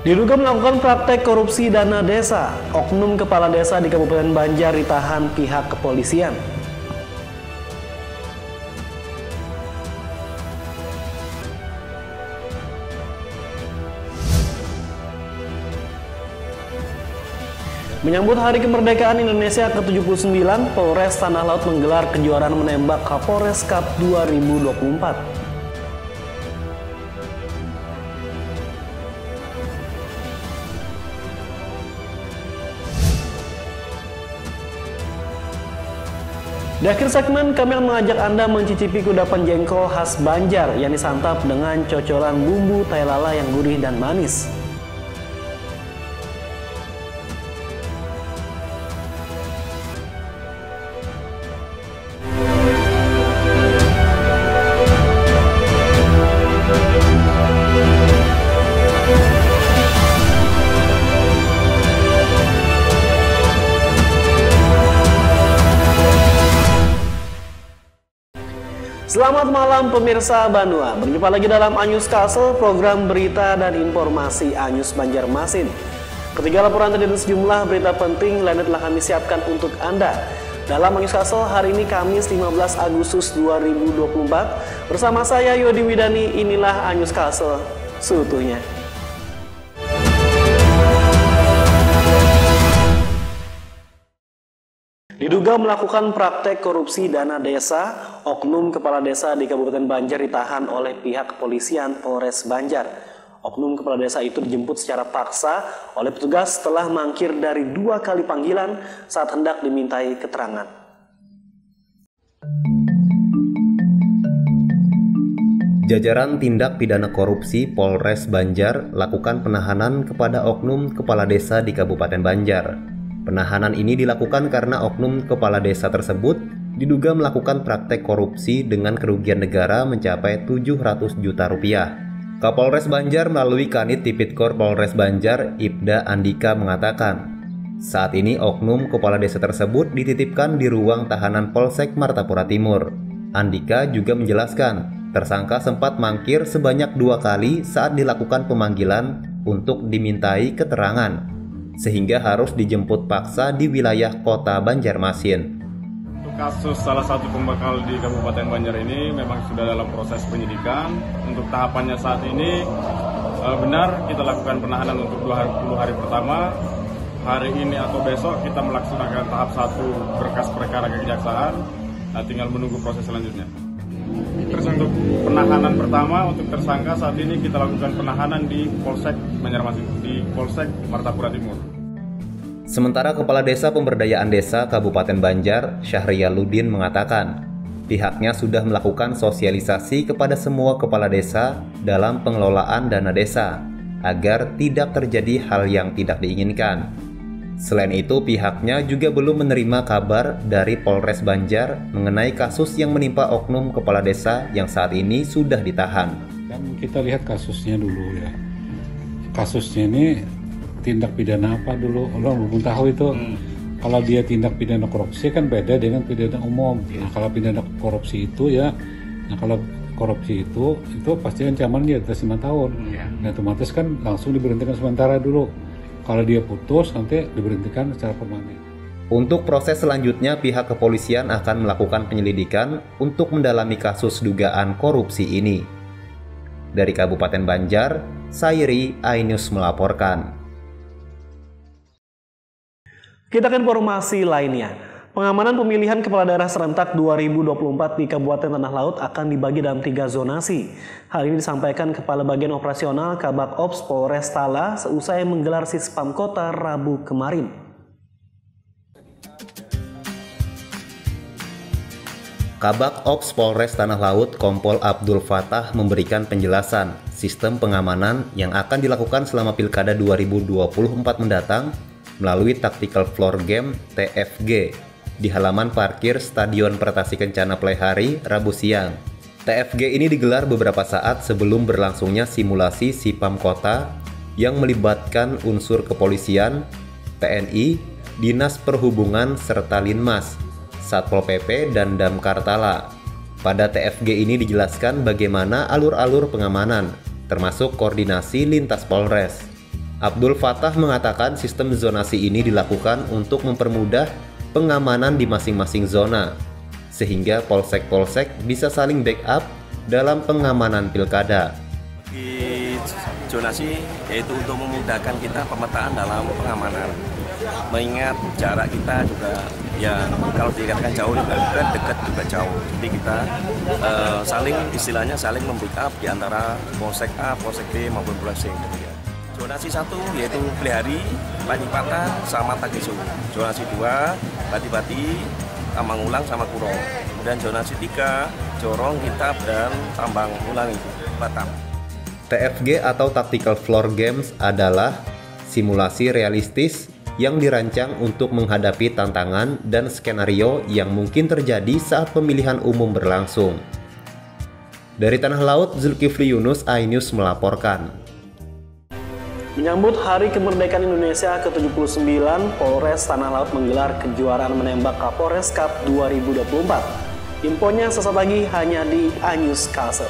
Diduga melakukan praktek korupsi dana desa, oknum kepala desa di Kabupaten Banjar ditahan pihak kepolisian. Menyambut Hari Kemerdekaan Indonesia ke-79, Polres Tanah Laut menggelar kejuaraan menembak Kapolres Cup 2024. Di akhir segmen, kami akan mengajak Anda mencicipi kudapan jengkol khas Banjar yang disantap dengan cocolan bumbu tai lala yang gurih dan manis. Selamat malam pemirsa Banua, berjumpa lagi dalam Anyus Castle, program berita dan informasi Anyus Banjarmasin. Ketiga laporan tadi dan sejumlah berita penting lainnya telah kami siapkan untuk Anda. Dalam Anyus Castle hari ini Kamis 15 Agustus 2024, bersama saya Yodi Widani, inilah Anyus Castle seutuhnya. Diduga melakukan praktek korupsi dana desa, oknum kepala desa di Kabupaten Banjar ditahan oleh pihak kepolisian Polres Banjar. Oknum kepala desa itu dijemput secara paksa oleh petugas setelah mangkir dari 2 kali panggilan saat hendak dimintai keterangan. Jajaran tindak pidana korupsi Polres Banjar lakukan penahanan kepada oknum kepala desa di Kabupaten Banjar. Penahanan ini dilakukan karena oknum kepala desa tersebut diduga melakukan praktek korupsi dengan kerugian negara mencapai 700 juta rupiah. Kapolres Banjar melalui Kanit Tipikor Polres Banjar, Ibda Andika mengatakan, saat ini oknum kepala desa tersebut dititipkan di ruang tahanan Polsek Martapura Timur. Andika juga menjelaskan, tersangka sempat mangkir sebanyak 2 kali saat dilakukan pemanggilan untuk dimintai keterangan, sehingga harus dijemput paksa di wilayah kota Banjarmasin. Untuk kasus salah satu pembekal di Kabupaten Banjar ini memang sudah dalam proses penyidikan. Untuk tahapannya saat ini benar kita lakukan penahanan untuk 20 hari pertama. Hari ini atau besok kita melaksanakan tahap 1 berkas perkara kejaksaan. Tinggal menunggu proses selanjutnya. Terus untuk penahanan pertama untuk tersangka saat ini kita lakukan penahanan di Polsek Banjarmasin, di Polsek Martapura Timur. Sementara Kepala Desa Pemberdayaan Desa Kabupaten Banjar, Syahriyaluddin mengatakan, pihaknya sudah melakukan sosialisasi kepada semua kepala desa dalam pengelolaan dana desa agar tidak terjadi hal yang tidak diinginkan. Selain itu, pihaknya juga belum menerima kabar dari Polres Banjar mengenai kasus yang menimpa oknum kepala desa yang saat ini sudah ditahan. Dan kita lihat kasusnya dulu ya. Kasusnya ini tindak pidana apa dulu? Orang belum tahu itu. Kalau dia tindak pidana korupsi kan beda dengan pidana umum. Nah, kalau pidana korupsi itu ya, nah kalau korupsi itu pasti ancaman dia atas 5 tahun. Nah, otomatis kan langsung diberhentikan sementara dulu. Kalau dia putus, nanti diberhentikan secara permanen. Untuk proses selanjutnya, pihak kepolisian akan melakukan penyelidikan untuk mendalami kasus dugaan korupsi ini. Dari Kabupaten Banjar, Sairi Ainus melaporkan. Kita ke informasi lainnya. Pengamanan pemilihan kepala daerah serentak 2024 di Kabupaten Tanah Laut akan dibagi dalam 3 zonasi. Hal ini disampaikan Kepala Bagian Operasional Kabak Ops Polres Tala seusai menggelar Sispam Kota Rabu kemarin. Kabak Ops Polres Tanah Laut Kompol Abdul Fatah memberikan penjelasan sistem pengamanan yang akan dilakukan selama Pilkada 2024 mendatang melalui Tactical Floor Game TFG di halaman parkir Stadion Pertasi Kencana Playhari Rabu siang. TFG ini digelar beberapa saat sebelum berlangsungnya simulasi Sipam Kota yang melibatkan unsur kepolisian, TNI, Dinas Perhubungan serta Linmas, Satpol PP dan Damkar Tala. Pada TFG ini dijelaskan bagaimana alur-alur pengamanan, termasuk koordinasi lintas Polres. Abdul Fattah mengatakan sistem zonasi ini dilakukan untuk mempermudah pengamanan di masing-masing zona, sehingga polsek-polsek bisa saling backup dalam pengamanan pilkada. Di zonasi yaitu untuk memudahkan kita pemetaan dalam pengamanan, mengingat jarak kita juga ya kalau dikatakan jauh juga dekat juga jauh, jadi kita saling membackup di antara polsek A, polsek B maupun polsek C. Zonasi 1 yaitu Blehari, Panyipatan, sama Tagiso. Zonasi 2 Bati-Bati, Tambang-Ulang sama Kuro. Kemudian zonasi 3 Jorong, Kitab, dan Tambang Ulangi, Batam. TFG atau Tactical Floor Games adalah simulasi realistis yang dirancang untuk menghadapi tantangan dan skenario yang mungkin terjadi saat pemilihan umum berlangsung. Dari Tanah Laut, Zulkifli Yunus, iNews melaporkan. Menyambut Hari Kemerdekaan Indonesia ke-79, Polres Tanah Laut menggelar kejuaraan menembak Kapolres Cup 2024. Infonya sesaat lagi hanya di iNews Castle.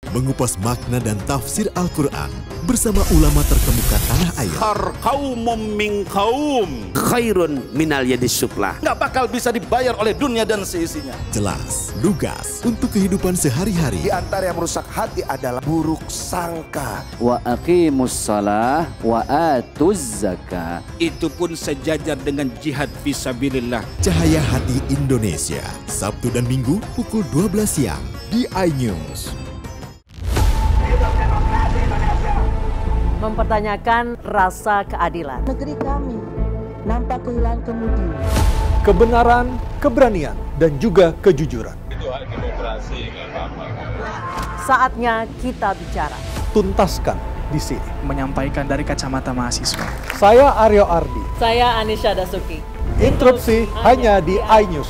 Mengupas makna dan tafsir Al-Quran bersama ulama terkemuka tanah air. Qaumum min qaum khairun minal yadis suflah. Nggak bakal bisa dibayar oleh dunia dan seisinya. Jelas, lugas untuk kehidupan sehari-hari. Di antara yang merusak hati adalah buruk sangka. Wa aqimus shalah wa atuz zakah. Itu pun sejajar dengan jihad fisabilillah. Cahaya Hati Indonesia, Sabtu dan Minggu pukul 12 siang di iNews. Mempertanyakan rasa keadilan. Negeri kami nampak kehilangan kemudi. Kebenaran, keberanian, dan juga kejujuran. Itu hak demokrasi, nggak apa-apa. Saatnya kita bicara. Tuntaskan di sini. Menyampaikan dari kacamata mahasiswa. Saya Aryo Ardi. Saya Anisha Dasuki. Interupsi hanya di iNews.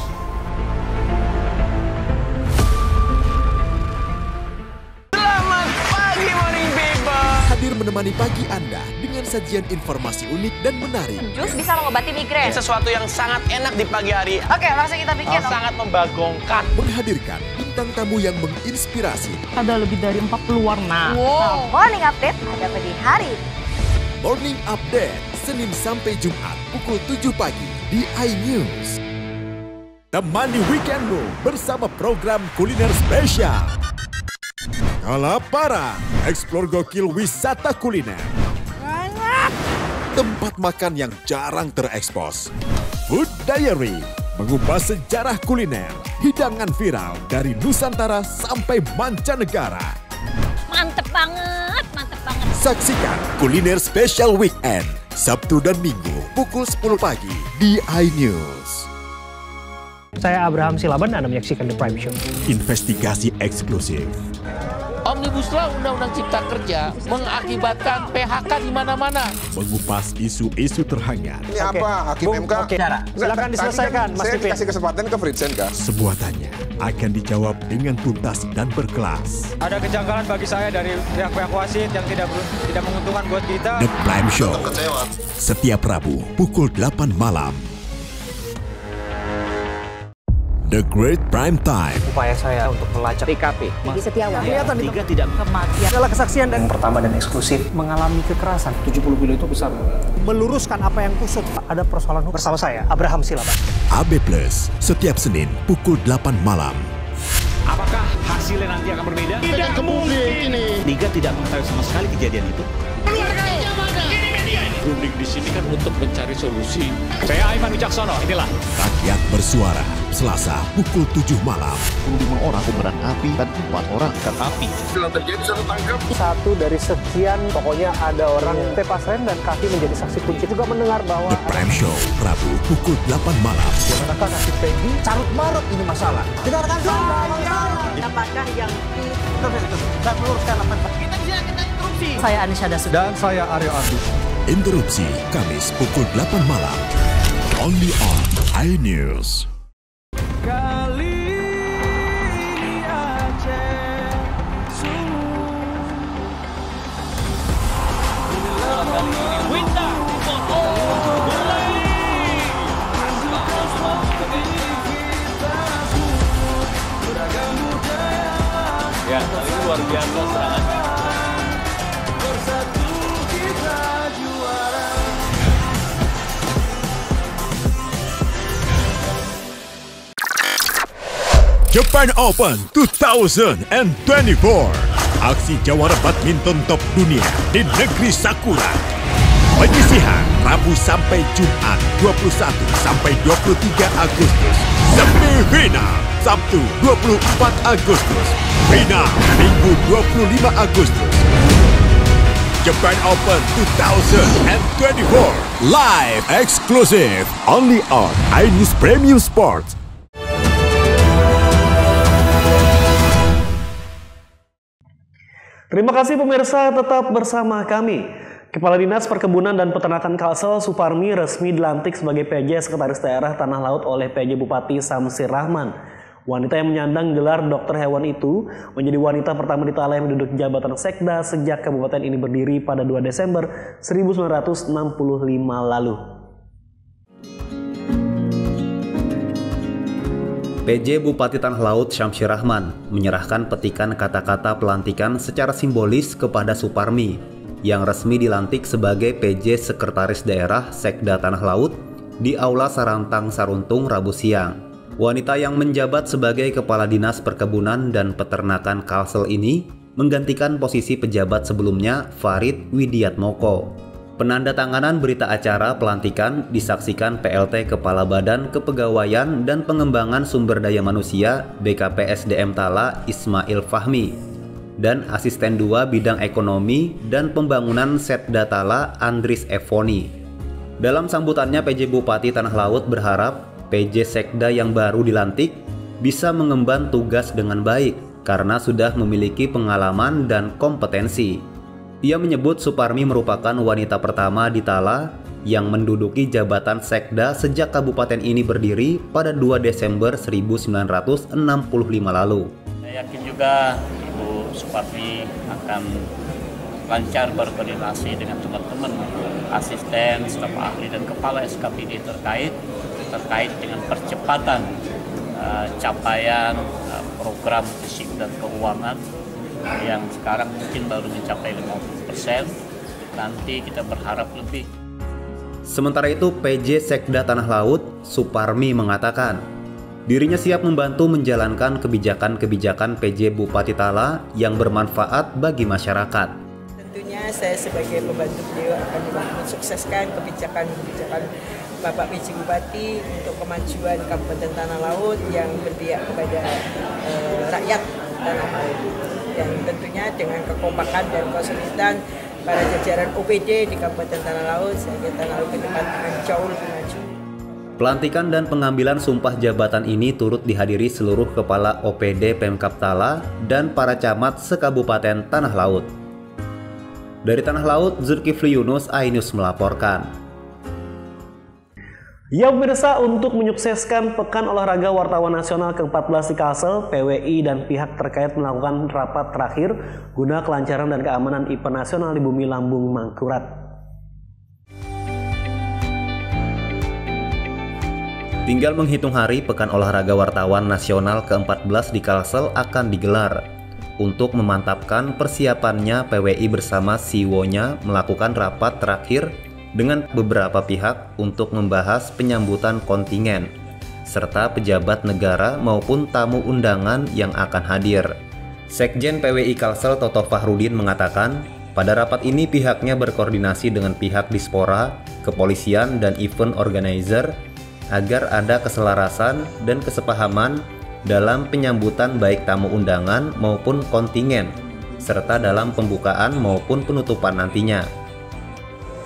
Hadir menemani pagi Anda dengan sajian informasi unik dan menarik. Jus bisa mengobati migrain. Sesuatu yang sangat enak di pagi hari. Oke, langsung kita bikin. Sangat membagongkan. Menghadirkan bintang tamu yang menginspirasi. Ada lebih dari 40 warna. Wow. Morning Update ada pagi hari. Morning Update, Senin sampai Jumat pukul 7 pagi di iNews. Temani weekendmu bersama program kuliner spesial. Kalaparan, eksplor gokil wisata kuliner. Tempat makan yang jarang terekspos. Food Diary, mengupas sejarah kuliner, hidangan viral dari Nusantara sampai mancanegara. Mantep banget, mantep banget. Saksikan Kuliner Special Weekend, Sabtu dan Minggu pukul 10 pagi di iNews. Saya Abraham Silaban, Anda menyaksikan The Prime Show. Investigasi eksklusif. Omnibus Law Undang-Undang Cipta Kerja mengakibatkan PHK di mana-mana. Mengupas isu-isu terhangat. Ini apa? Hakim MK? Silakan diselesaikan, Mas Tipi. Saya kasih kesempatan ke Fritsen, Kak. Sebuah tanya akan dijawab dengan tuntas dan berkelas. Ada kejanggalan bagi saya dari pihak-pihak wasit yang tidak menguntungkan buat kita. The Prime Show. Setiap Rabu pukul 8 malam. The Great Prime Time. Upaya saya untuk melacak TKP. Diki Setiawan. Kelihatan Tiga tidak kematian. Adalah kesaksian dan yang pertama dan eksklusif mengalami kekerasan. 70 kilo itu besar. Meluruskan apa yang kusut. Ada persoalan hukum. Bersama saya, Abraham Silaban. AB Plus, setiap Senin pukul 8 malam. Apakah hasilnya nanti akan berbeda? Tidak mungkin ini. Liga tidak mengetahui sama sekali kejadian itu. Berunding di sini kan untuk mencari solusi. Saya Aiman Wicaksono, inilah Rakyat Bersuara, Selasa pukul 7 malam. 25 orang kobaran api dan 4 orang ikan api. Setelah terjadi saya tangkap. Satu dari sekian, pokoknya ada orang tepas rem dan kaki menjadi saksi kunci. Juga mendengar bahwa The Prime Show, Rabu pukul 8 malam. Mengatakan nasib Peggy carut marut ini masalah. Dengarkan dulu. Apakah yang Dan meluruskan apa? Kita interupsi. Saya Anisha Dasuki. Dan saya Aryo Ardi. Interupsi Kamis pukul 8 malam. Only on iNews. luar biasa serangannya. Japan Open 2024. Aksi jawara badminton top dunia di negeri Sakura. Penyisihan Rabu sampai Jumat 21 sampai 23 Agustus. Semifinal Sabtu 24 Agustus. Final Minggu 25 Agustus. Japan Open 2024 live exclusive only on iNews Premium Sports. Terima kasih pemirsa, tetap bersama kami. Kepala Dinas Perkebunan dan Peternakan Kalsel Suparmi resmi dilantik sebagai PJ Sekretaris Daerah Tanah Laut oleh PJ Bupati Samsir Rahman. Wanita yang menyandang gelar dokter hewan itu menjadi wanita pertama di Tala yang menduduki jabatan Sekda sejak kabupaten ini berdiri pada 2 Desember 1965 lalu. PJ Bupati Tanah Laut Samsir Rahman menyerahkan petikan kata-kata pelantikan secara simbolis kepada Suparmi yang resmi dilantik sebagai PJ Sekretaris Daerah Sekda Tanah Laut di Aula Sarantang Saruntung Rabu siang. Wanita yang menjabat sebagai Kepala Dinas Perkebunan dan Peternakan Kalsel ini menggantikan posisi pejabat sebelumnya Farid Widiatmoko. Penandatanganan berita acara pelantikan disaksikan PLT Kepala Badan Kepegawaian dan Pengembangan Sumber Daya Manusia BKPSDM Tala Ismail Fahmi dan Asisten 2 Bidang Ekonomi dan Pembangunan Setda Tala Andris Evoni. Dalam sambutannya, PJ Bupati Tanah Laut berharap PJ Sekda yang baru dilantik bisa mengemban tugas dengan baik karena sudah memiliki pengalaman dan kompetensi. Ia menyebut Suparmi merupakan wanita pertama di Tala yang menduduki jabatan Sekda sejak kabupaten ini berdiri pada 2 Desember 1965 lalu. Saya yakin juga Ibu Suparmi akan lancar berkoordinasi dengan teman-teman asisten, staf ahli dan kepala SKPD terkait dengan percepatan capaian program fisik dan keuangan yang sekarang mungkin baru mencapai 50%, nanti kita berharap lebih. Sementara itu, PJ Sekda Tanah Laut, Suparmi mengatakan, dirinya siap membantu menjalankan kebijakan-kebijakan PJ Bupati Tala yang bermanfaat bagi masyarakat. Tentunya saya sebagai pembantu beliau akan mensukseskan kebijakan-kebijakan Bapak PJ Bupati untuk kemajuan Kabupaten Tanah Laut yang berpihak kepada rakyat Tanah Laut. Dan tentunya dengan kekompakan dan kesulitan para jajaran OPD di Kabupaten Tanah Laut, sehingga Tanah Laut ke depan akan jauh lebih maju. Pelantikan dan pengambilan sumpah jabatan ini turut dihadiri seluruh kepala OPD Pemkab Tala dan para camat sekabupaten Tanah Laut. Dari Tanah Laut, Zulkifli Yunus, iNews melaporkan. Ya pemirsa, untuk menyukseskan Pekan Olahraga Wartawan Nasional ke-14 di Kalsel, PWI dan pihak terkait melakukan rapat terakhir guna kelancaran dan keamanan event nasional di Bumi Lambung Mangkurat. Tinggal menghitung hari, Pekan Olahraga Wartawan Nasional ke-14 di Kalsel akan digelar. Untuk memantapkan persiapannya, PWI bersama CEO-nya melakukan rapat terakhir dengan beberapa pihak untuk membahas penyambutan kontingen, serta pejabat negara maupun tamu undangan yang akan hadir. Sekjen PWI Kalsel Toto Fahrudin mengatakan, pada rapat ini pihaknya berkoordinasi dengan pihak Dispora, kepolisian, dan event organizer agar ada keselarasan dan kesepahaman dalam penyambutan baik tamu undangan maupun kontingen, serta dalam pembukaan maupun penutupan nantinya.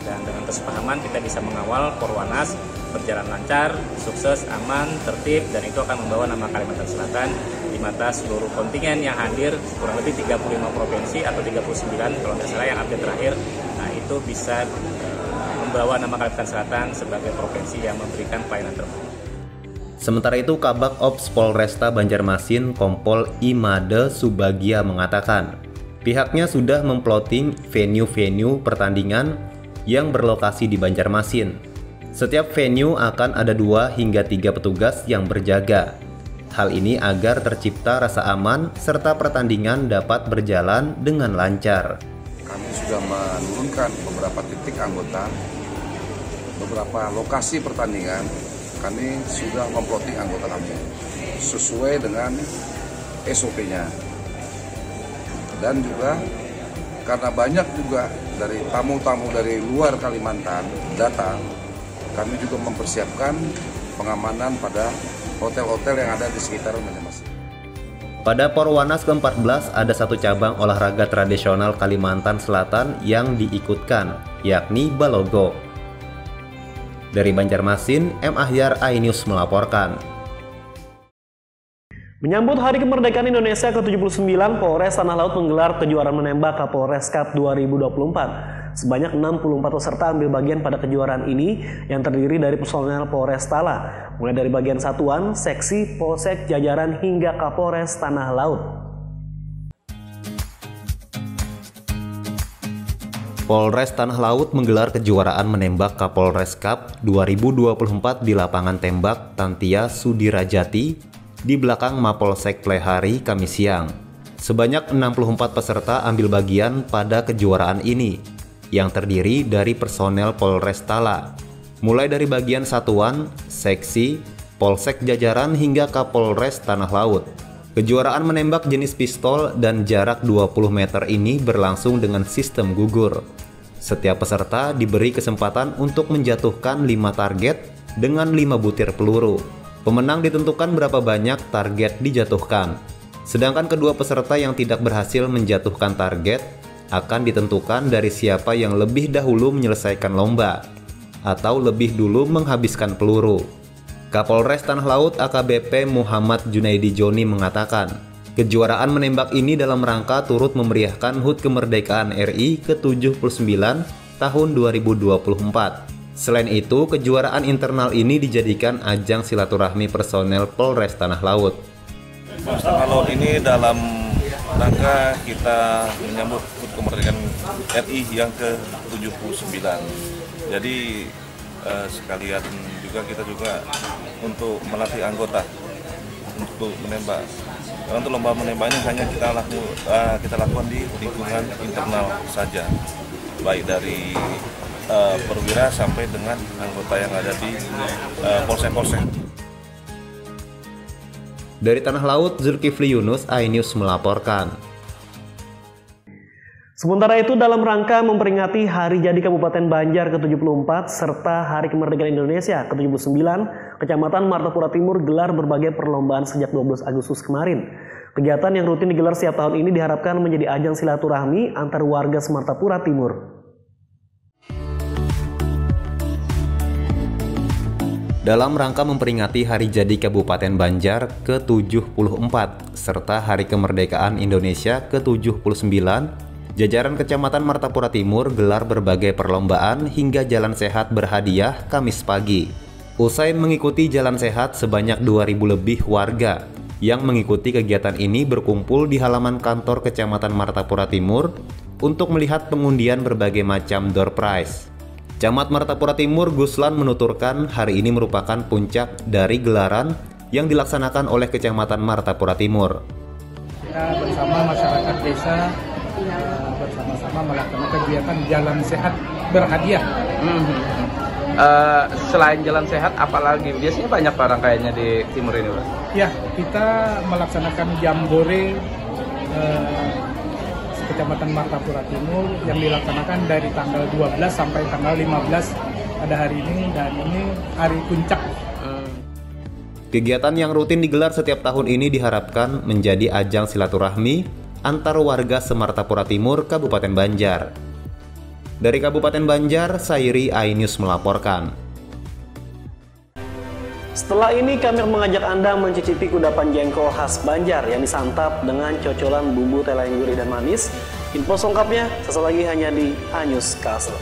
Dan dengan kesepahaman kita bisa mengawal Porwanas berjalan lancar, sukses, aman, tertib, dan itu akan membawa nama Kalimantan Selatan di mata seluruh kontingen yang hadir, kurang lebih 35 provinsi atau 39 kalau tidak salah yang update terakhir. Nah itu bisa membawa nama Kalimantan Selatan sebagai provinsi yang memberikan pelayanan terbaik. Sementara itu, Kabak Ops Polresta Banjarmasin Kompol Imade Subagia mengatakan, pihaknya sudah memploting venue-venue pertandingan yang berlokasi di Banjarmasin. Setiap venue akan ada 2 hingga 3 petugas yang berjaga. Hal ini agar tercipta rasa aman serta pertandingan dapat berjalan dengan lancar. Kami sudah menurunkan beberapa titik anggota, beberapa lokasi pertandingan. Kami sudah memplotting anggota kami sesuai dengan SOP-nya. Dan juga karena banyak juga dari tamu-tamu dari luar Kalimantan datang, kami juga mempersiapkan pengamanan pada hotel-hotel yang ada di sekitar Banjarmasin. Pada Porwanas ke-14 ada satu cabang olahraga tradisional Kalimantan Selatan yang diikutkan, yakni Balogo. Dari Banjarmasin, M. Ahyar, iNews melaporkan. Menyambut Hari Kemerdekaan Indonesia ke-79, Polres Tanah Laut menggelar kejuaraan menembak Kapolres Cup 2024. Sebanyak 64 peserta ambil bagian pada kejuaraan ini yang terdiri dari personel Polres Tala, mulai dari bagian satuan, seksi, polsek, jajaran hingga Kapolres Tanah Laut. Polres Tanah Laut menggelar kejuaraan menembak Kapolres Cup 2024 di lapangan tembak Tantia Sudirajati di belakang Mapolsek Plehari Kamis siang. Sebanyak 64 peserta ambil bagian pada kejuaraan ini, yang terdiri dari personel Polres Tala, mulai dari bagian satuan, seksi, polsek jajaran hingga Kapolres Tanah Laut. Kejuaraan menembak jenis pistol dan jarak 20 meter ini berlangsung dengan sistem gugur. Setiap peserta diberi kesempatan untuk menjatuhkan 5 target dengan 5 butir peluru. Pemenang ditentukan berapa banyak target dijatuhkan. Sedangkan kedua peserta yang tidak berhasil menjatuhkan target akan ditentukan dari siapa yang lebih dahulu menyelesaikan lomba atau lebih dulu menghabiskan peluru. Kapolres Tanah Laut AKBP Muhammad Junaidi Joni mengatakan, kejuaraan menembak ini dalam rangka turut memeriahkan HUT Kemerdekaan RI ke-79 tahun 2024. Selain itu, kejuaraan internal ini dijadikan ajang silaturahmi personel Polres Tanah Laut. Polres Tanah Laut ini dalam rangka kita menyambut HUT Kemerdekaan RI yang ke-79. Jadi sekalian juga kita untuk melatih anggota untuk menembak. Untuk lomba menembaknya hanya kita lakukan di lingkungan internal saja, baik dari perwira sampai dengan anggota yang ada di polsek-polsek. Dari Tanah Laut, Zulkifli Yunus, iNews melaporkan. Sementara itu, dalam rangka memperingati Hari Jadi Kabupaten Banjar ke-74 serta Hari Kemerdekaan Indonesia ke-79, Kecamatan Martapura Timur gelar berbagai perlombaan sejak 12 Agustus kemarin. Kegiatan yang rutin digelar setiap tahun ini diharapkan menjadi ajang silaturahmi antar warga Martapura Timur. Dalam rangka memperingati Hari Jadi Kabupaten Banjar ke-74 serta Hari Kemerdekaan Indonesia ke-79, jajaran Kecamatan Martapura Timur gelar berbagai perlombaan hingga jalan sehat berhadiah Kamis pagi. Usai mengikuti jalan sehat, sebanyak 2.000 lebih warga yang mengikuti kegiatan ini berkumpul di halaman kantor Kecamatan Martapura Timur untuk melihat pengundian berbagai macam door prize. Camat Martapura Timur Guslan menuturkan hari ini merupakan puncak dari gelaran yang dilaksanakan oleh Kecamatan Martapura Timur. Kita bersama masyarakat desa bersama-sama melakukan kegiatan jalan sehat berhadiah. Selain jalan sehat, apalagi biasanya banyak barang kayaknya di timur ini, Pak? Ya, kita melaksanakan jambore Kecamatan Martapura Timur yang dilaksanakan dari tanggal 12 sampai tanggal 15 pada hari ini, dan ini hari puncak. Kegiatan yang rutin digelar setiap tahun ini diharapkan menjadi ajang silaturahmi antar warga Martapura Timur, Kabupaten Banjar. Dari Kabupaten Banjar, Sairi, iNews melaporkan. Setelah ini kami akan mengajak Anda mencicipi kudapan jengkol khas Banjar yang disantap dengan cocolan bumbu tela yang gurih dan manis. Info selengkapnya sesaat lagi hanya di iNews Castle.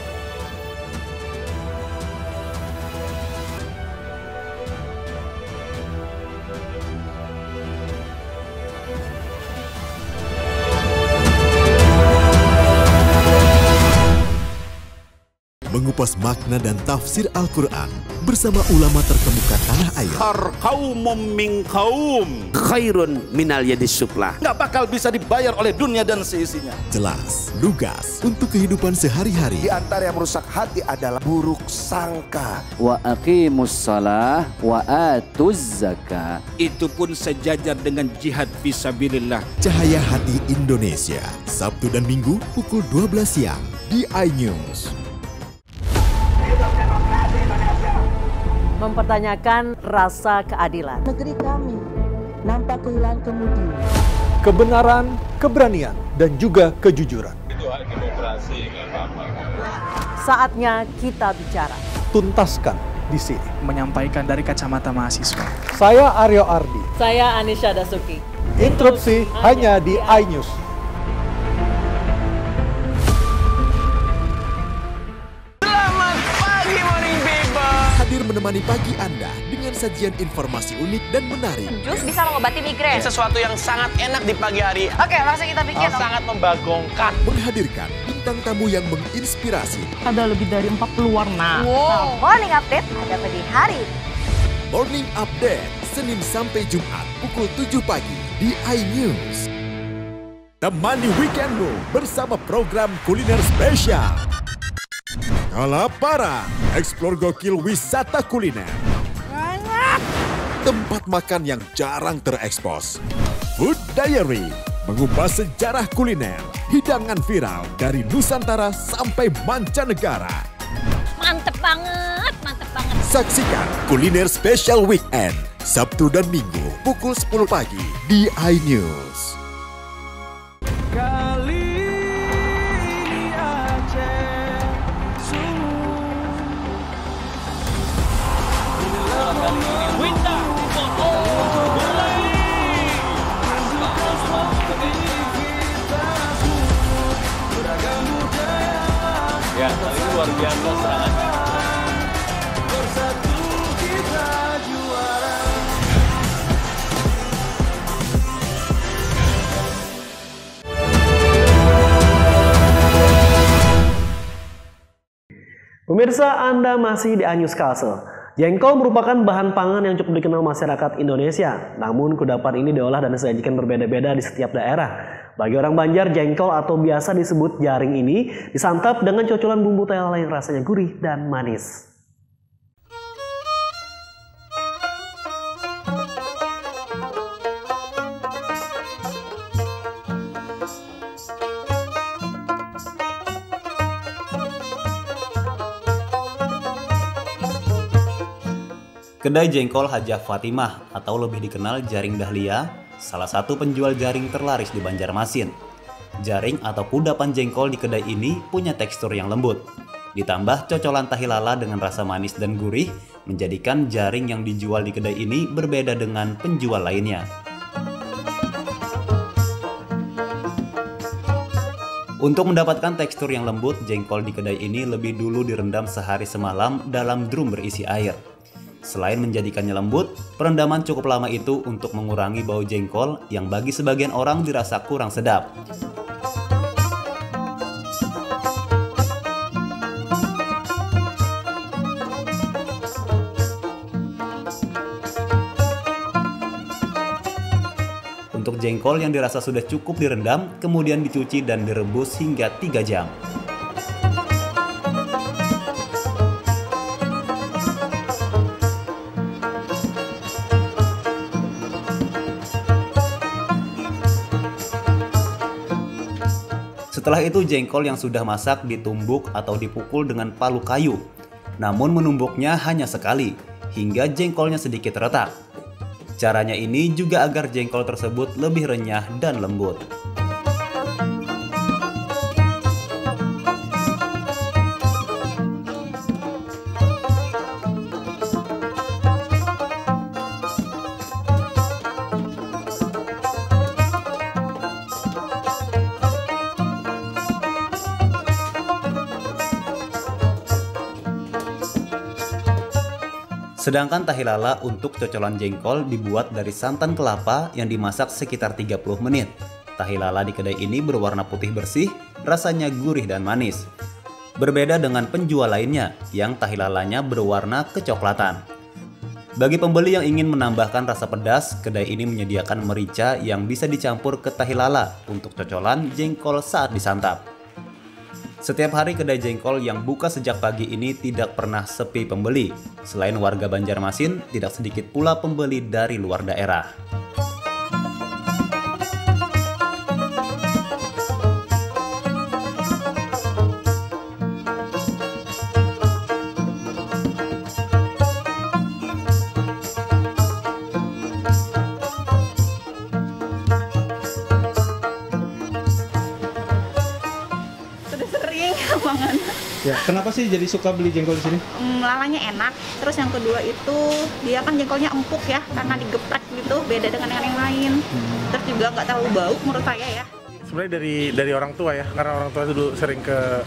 mengupas makna dan tafsir Al-Quran bersama ulama terkemuka tanah air. Kaumum min kaum khairun minal yadis suflah. Nggak bakal bisa dibayar oleh dunia dan seisinya. Jelas, lugas untuk kehidupan sehari-hari. Di antara yang merusak hati adalah buruk sangka. Wa aqimus shalah wa atuz zakah. Itu pun sejajar dengan jihad fisabilillah. Cahaya Hati Indonesia, Sabtu dan Minggu pukul 12 siang di iNews. Mempertanyakan rasa keadilan. Negeri kami nampak kehilangan kemudi. Kebenaran, keberanian, dan juga kejujuran. Itu hak demokrasi, nggak apa-apa. Saatnya kita bicara. Tuntaskan di sini. Menyampaikan dari kacamata mahasiswa. Saya Aryo Ardi. Saya Anisha Dasuki. Interupsi hanya di iNews. Hadir menemani pagi Anda dengan sajian informasi unik dan menarik. Jus bisa mengobati migrain. Ini sesuatu yang sangat enak di pagi hari. Oke, langsung kita bikin. Sangat membagongkan. Menghadirkan bintang tamu yang menginspirasi. Ada lebih dari 40 warna. Wow. Morning Update ada pada hari ini. Morning Update, Senin sampai Jumat pukul 7 pagi di iNews. Temani weekendmu bersama program kuliner spesial. Kalaparan, eksplor gokil wisata kuliner. Tempat makan yang jarang terekspos. Food Diary, mengupas sejarah kuliner, hidangan viral dari Nusantara sampai mancanegara. Mantep banget, mantep banget. Saksikan kuliner spesial weekend, Sabtu dan Minggu pukul 10 pagi di iNews. Ya, kali ini luar biasa serangannya. Bersatu kita juara. Pemirsa, Anda masih di iNews Castle. Jengkol merupakan bahan pangan yang cukup dikenal masyarakat Indonesia. Namun kudapan ini diolah dan disajikan berbeda-beda di setiap daerah. Bagi orang Banjar, jengkol atau biasa disebut jaring ini disantap dengan cocolan bumbu telala yang rasanya gurih dan manis. Kedai Jengkol Hajah Fatimah atau lebih dikenal Jaring Dahlia, salah satu penjual jaring terlaris di Banjarmasin. Jaring atau kudapan jengkol di kedai ini punya tekstur yang lembut. Ditambah cocolan tahi lala dengan rasa manis dan gurih, menjadikan jaring yang dijual di kedai ini berbeda dengan penjual lainnya. Untuk mendapatkan tekstur yang lembut, jengkol di kedai ini lebih dulu direndam sehari semalam dalam drum berisi air. Selain menjadikannya lembut, perendaman cukup lama itu untuk mengurangi bau jengkol yang bagi sebagian orang dirasa kurang sedap. Untuk jengkol yang dirasa sudah cukup direndam, kemudian dicuci dan direbus hingga 3 jam. Setelah itu jengkol yang sudah masak ditumbuk atau dipukul dengan palu kayu. Namun menumbuknya hanya sekali, hingga jengkolnya sedikit retak. Caranya ini juga agar jengkol tersebut lebih renyah dan lembut. Sedangkan tahi lala untuk cocolan jengkol dibuat dari santan kelapa yang dimasak sekitar 30 menit. Tahi lala di kedai ini berwarna putih bersih, rasanya gurih dan manis. Berbeda dengan penjual lainnya yang tahi lalanya berwarna kecoklatan. Bagi pembeli yang ingin menambahkan rasa pedas, kedai ini menyediakan merica yang bisa dicampur ke tahi lala untuk cocolan jengkol saat disantap. Setiap hari kedai jengkol yang buka sejak pagi ini tidak pernah sepi pembeli. Selain warga Banjarmasin, tidak sedikit pula pembeli dari luar daerah. Ya, kenapa sih jadi suka beli jengkol di sini? Lalanya enak, terus yang kedua itu dia kan jengkolnya empuk ya, karena digeprek gitu, beda dengan yang lain. Terus juga nggak terlalu bau menurut saya ya. Sebenarnya dari orang tua ya, karena orang tua dulu sering ke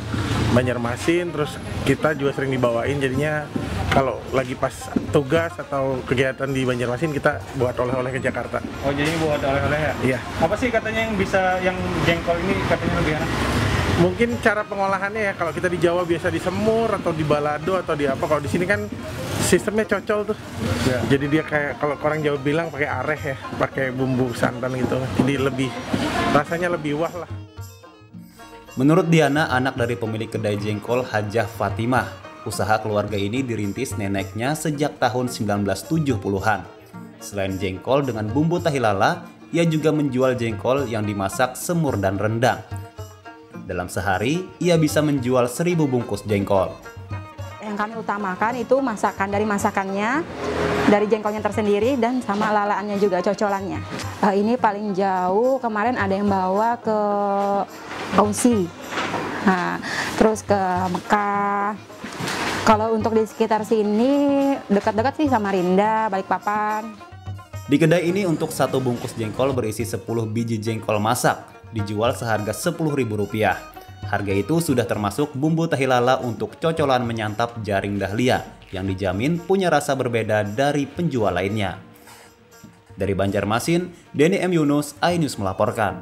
Banjarmasin, terus kita juga sering dibawain, jadinya kalau lagi pas tugas atau kegiatan di Banjarmasin kita buat oleh-oleh ke Jakarta. Oh, jadi buat oleh-oleh ya? Iya. Apa sih katanya yang jengkol ini katanya lebih enak? Mungkin cara pengolahannya ya, kalau kita di Jawa biasa disemur atau di balado atau di apa, kalau di sini kan sistemnya cocol tuh. Ya. Jadi dia kayak kalau orang Jawa bilang pakai areh ya, pakai bumbu santan gitu. Jadi rasanya lebih wah lah. Menurut Diana, anak dari pemilik kedai jengkol Hajah Fatimah, usaha keluarga ini dirintis neneknya sejak tahun 1970-an. Selain jengkol dengan bumbu tahi lala, ia juga menjual jengkol yang dimasak semur dan rendang. Dalam sehari, ia bisa menjual 1000 bungkus jengkol. Yang kami utamakan itu masakannya, dari jengkolnya tersendiri dan sama lalaannya juga, cocolannya. Ini paling jauh, kemarin ada yang bawa ke Ausi, terus ke Mekah. Kalau untuk di sekitar sini, dekat-dekat sih Samarinda, Balikpapan. Di kedai ini untuk satu bungkus jengkol berisi 10 biji jengkol masak, dijual seharga Rp10.000. Harga itu sudah termasuk bumbu tahi lala untuk cocolan menyantap jaring dahlia yang dijamin punya rasa berbeda dari penjual lainnya. Dari Banjarmasin, Denny M. Yunus, iNews melaporkan.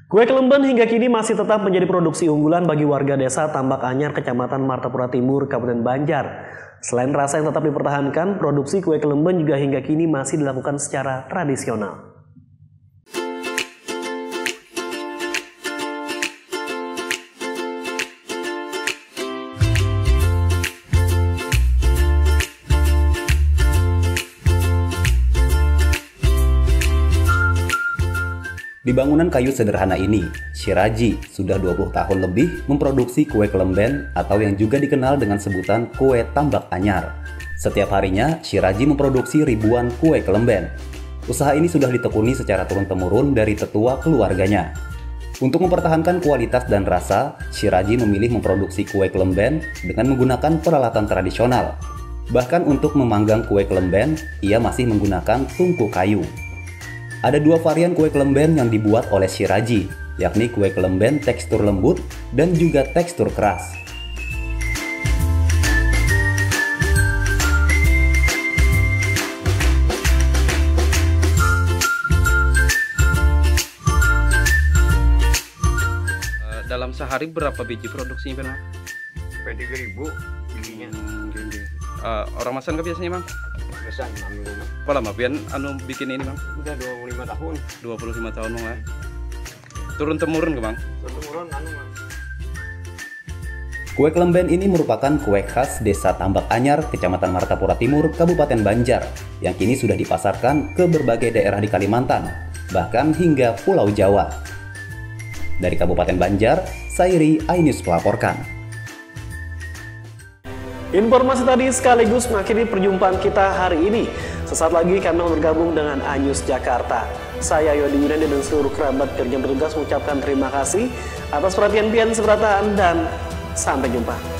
Kue kelemben hingga kini masih tetap menjadi produksi unggulan bagi warga desa Tambak Anyar, Kecamatan Martapura Timur, Kabupaten Banjar. Selain rasa yang tetap dipertahankan, produksi kue kelemben juga hingga kini masih dilakukan secara tradisional. Di bangunan kayu sederhana ini, Syiraji sudah 20 tahun lebih memproduksi kue kelemben atau yang juga dikenal dengan sebutan kue Tambak Anyar. Setiap harinya, Syiraji memproduksi ribuan kue kelemben. Usaha ini sudah ditekuni secara turun-temurun dari tetua keluarganya. Untuk mempertahankan kualitas dan rasa, Syiraji memilih memproduksi kue kelemben dengan menggunakan peralatan tradisional. Bahkan untuk memanggang kue kelemben, ia masih menggunakan tungku kayu. Ada dua varian kue kelemben yang dibuat oleh Syiraji, yakni kue kelemben tekstur lembut dan juga tekstur keras. Dalam sehari berapa biji produksinya, Bang? Sampai 3.000 bijinya. Orang masan ke biasanya, Bang? Masan, ambil rumah. Apa lama Bian bikin ini, Bang? Udah 25 tahun. 25 tahun, Bang, ya? Turun-temurun ke, Bang? Turun-temurun, Bang. Kue kelemben ini merupakan kue khas Desa Tambak Anyar, Kecamatan Martapura Timur, Kabupaten Banjar, yang kini sudah dipasarkan ke berbagai daerah di Kalimantan, bahkan hingga Pulau Jawa. Dari Kabupaten Banjar, Sairi, iNews melaporkan. Informasi tadi sekaligus mengakhiri perjumpaan kita hari ini. Sesaat lagi kami akan bergabung dengan iNews Jakarta. Saya Yodi Winandi dan seluruh kerabat kerja bertugas mengucapkan terima kasih atas perhatian pian seberataan dan sampai jumpa.